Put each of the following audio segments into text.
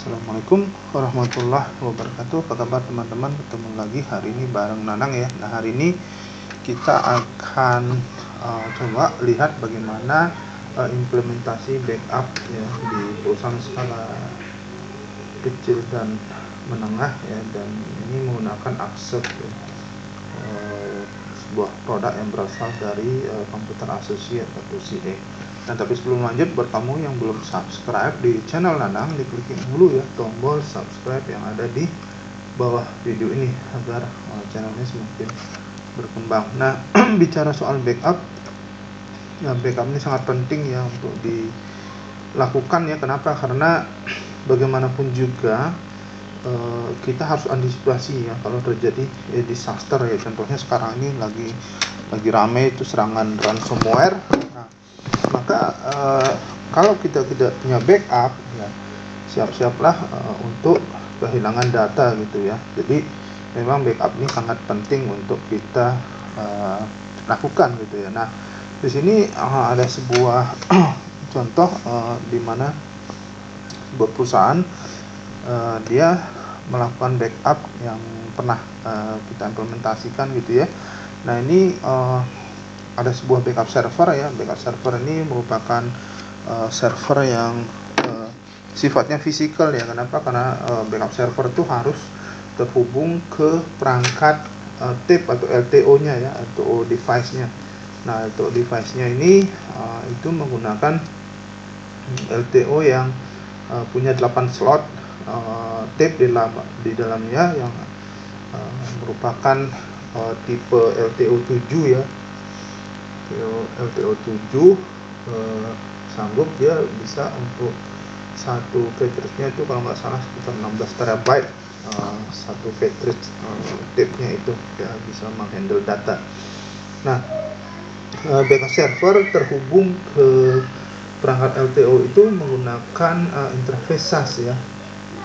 Assalamualaikum warahmatullahi wabarakatuh. Apa kabar teman-teman? Ketemu lagi hari ini bareng Nanang ya. Nah, hari ini kita akan coba lihat bagaimana implementasi backup ya di perusahaan skala kecil dan menengah ya, dan ini menggunakan Axef ya. Sebuah produk yang berasal dari Computer Associate atau CA. Nah, tapi sebelum lanjut, buat kamu yang belum subscribe di channel Nanang, diklik dulu ya tombol subscribe yang ada di bawah video ini agar channelnya semakin berkembang. Nah, bicara soal backup, ya backup ini sangat penting ya untuk dilakukan ya. Kenapa? Karena bagaimanapun juga kita harus antisipasi ya kalau terjadi disaster ya. Contohnya sekarang ini lagi ramai itu serangan ransomware. Nah, maka kalau kita tidak punya backup ya, siap-siaplah untuk kehilangan data gitu ya. Jadi memang backup ini sangat penting untuk kita lakukan gitu ya. Nah, di sini ada sebuah contoh di mana sebuah perusahaan dia melakukan backup yang pernah kita implementasikan gitu ya. Nah, ini ada sebuah backup server ya. Backup server ini merupakan server yang sifatnya fisikal ya. Kenapa? Karena backup server itu harus terhubung ke perangkat tape atau LTO-nya ya, atau device-nya. Nah, untuk device-nya ini itu menggunakan LTO yang punya 8 slot tape di dalamnya yang merupakan tipe LTO 7 ya. LTO 7 sanggup, dia bisa untuk satu cartridge-nya itu kalau nggak salah sekitar 16 terabyte satu cartridge tape-nya itu ya, bisa menghandle data. Nah, backup server terhubung ke perangkat LTO itu menggunakan interface SAS ya,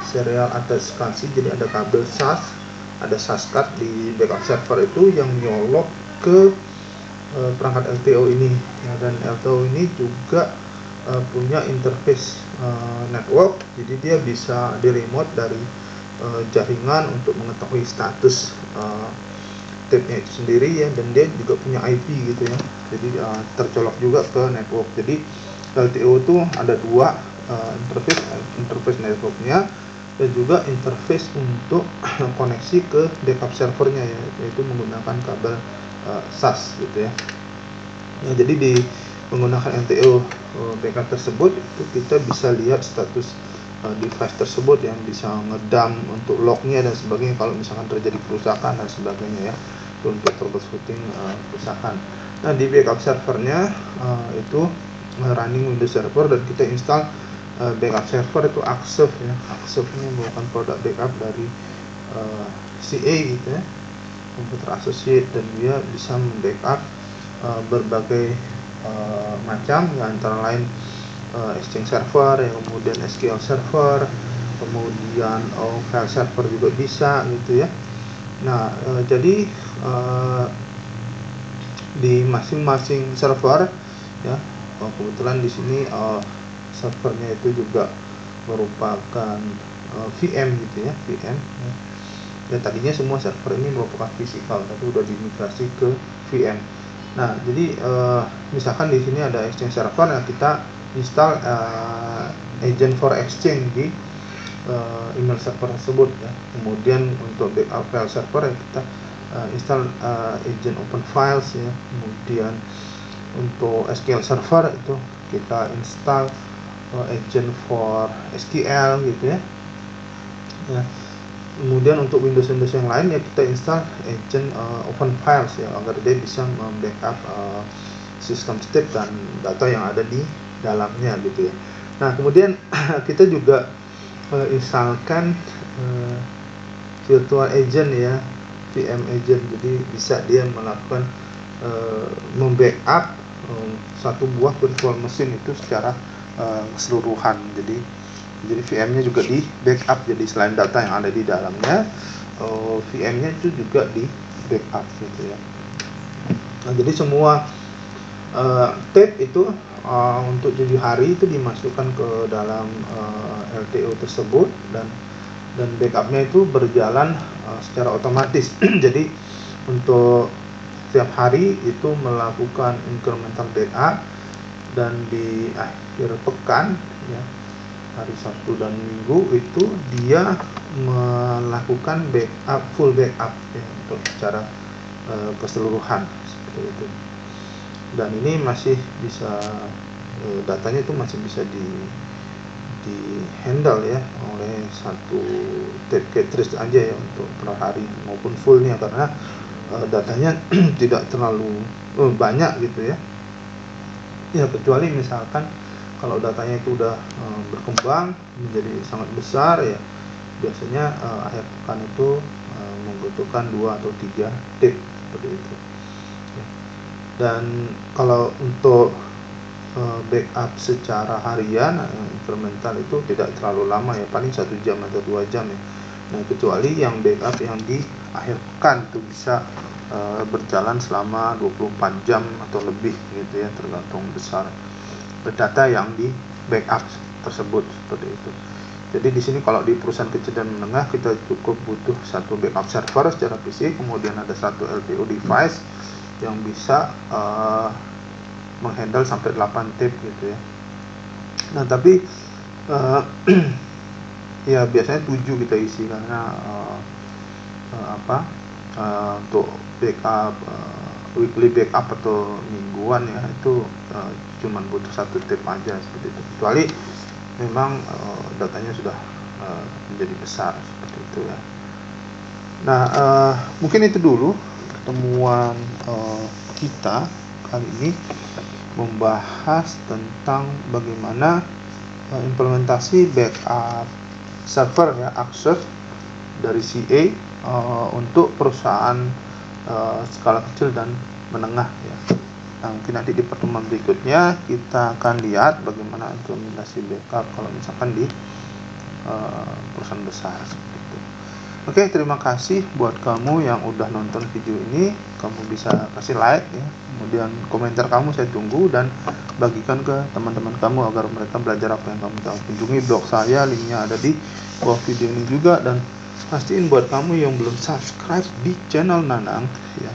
serial attached kasih. Jadi ada kabel SAS, ada SAS card di backup server itu yang nyolok ke perangkat LTO ini ya, dan LTO ini juga punya interface network. Jadi dia bisa di remote dari jaringan untuk mengetahui status tape-nya itu sendiri ya, dan dia juga punya IP gitu ya. Jadi tercolok juga ke network. Jadi LTO itu ada dua interface networknya dan juga interface untuk koneksi ke backup servernya ya, yaitu menggunakan kabel SAS gitu ya. Ya, jadi di menggunakan LTO backup tersebut itu kita bisa lihat status device tersebut yang bisa ngedump untuk lognya dan sebagainya kalau misalkan terjadi kerusakan dan sebagainya ya, untuk troubleshooting kerusakan. Nah, di backup servernya itu running Windows Server, dan kita install backup server itu Axef ya. Axef ini merupakan produk backup dari CA gitu ya, Computer Associate, dan dia bisa membackup berbagai macam ya, antara lain Exchange server ya, kemudian SQL server, kemudian file server juga bisa gitu ya. Nah, jadi di masing-masing server ya, kebetulan di sini servernya itu juga merupakan VM gitu ya, VM ya. Dan tadinya semua server ini merupakan fisikal, tapi udah dimigrasi ke VM. Nah, jadi misalkan di sini ada Exchange server, nah kita install agent for Exchange di email server tersebut ya. Kemudian untuk backup file server ya, kita install agent open files ya. Kemudian untuk SQL server itu kita install agent for SQL gitu ya. Ya. Kemudian untuk Windows yang lain ya, kita install agent open files ya, agar dia bisa membackup sistem state dan data yang ada di dalamnya gitu ya. Nah, kemudian kita juga installkan virtual agent ya, VM agent. Jadi bisa dia melakukan membackup satu buah virtual mesin itu secara keseluruhan. Jadi VM-nya juga di backup. Jadi selain data yang ada di dalamnya, VM-nya itu juga di backup gitu ya. Nah, jadi semua tape itu untuk 7 hari itu dimasukkan ke dalam LTO tersebut, dan backupnya itu berjalan secara otomatis. Jadi untuk setiap hari itu melakukan incremental backup, dan di akhir pekan ya, hari Sabtu dan Minggu itu dia melakukan backup, full backup ya, untuk secara keseluruhan seperti itu. Dan ini masih bisa datanya itu masih bisa di handle ya oleh satu tape cartridge aja ya untuk per hari maupun fullnya, karena datanya tidak terlalu banyak gitu ya. Ya kecuali misalkan kalau datanya itu udah berkembang menjadi sangat besar ya, biasanya akhir pekan itu membutuhkan 2 atau 3 tape seperti itu ya. Dan kalau untuk backup secara harian incremental itu tidak terlalu lama ya, paling 1 jam atau 2 jam ya. Nah kecuali yang backup yang di akhir pekan itu bisa berjalan selama 24 jam atau lebih gitu ya, tergantung besar data yang di backup tersebut seperti itu. Jadi di sini kalau di perusahaan kecil dan menengah kita cukup butuh satu backup server secara PC, kemudian ada satu LTO device yang bisa menghandle sampai 8 tape gitu ya. Nah tapi ya biasanya 7 kita isi, karena untuk backup weekly backup atau mingguan ya itu cuman butuh 1 tape aja seperti itu, kecuali memang datanya sudah menjadi besar seperti itu ya. Nah mungkin itu dulu pertemuan kita kali ini membahas tentang bagaimana implementasi backup server ya, Axis dari CA untuk perusahaan skala kecil dan menengah ya. Nah, mungkin nanti di pertemuan berikutnya kita akan lihat bagaimana implementasi backup kalau misalkan di perusahaan besar seperti itu. Oke, terima kasih buat kamu yang udah nonton video ini. Kamu bisa kasih like ya, kemudian komentar kamu saya tunggu, dan bagikan ke teman-teman kamu agar mereka belajar apa yang kamu tahu. Kunjungi blog saya, linknya ada di bawah video ini juga, dan pastiin buat kamu yang belum subscribe di channel Nanang ya,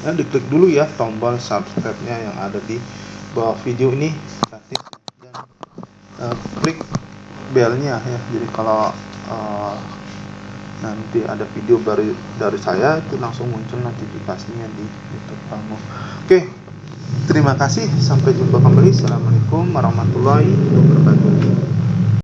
nah, diklik dulu ya tombol subscribe-nya yang ada di bawah video ini, dan klik belnya ya. Jadi kalau nanti ada video baru dari saya itu langsung muncul notifikasinya di YouTube kamu. Oke, terima kasih, sampai jumpa kembali. Assalamualaikum warahmatullahi wabarakatuh.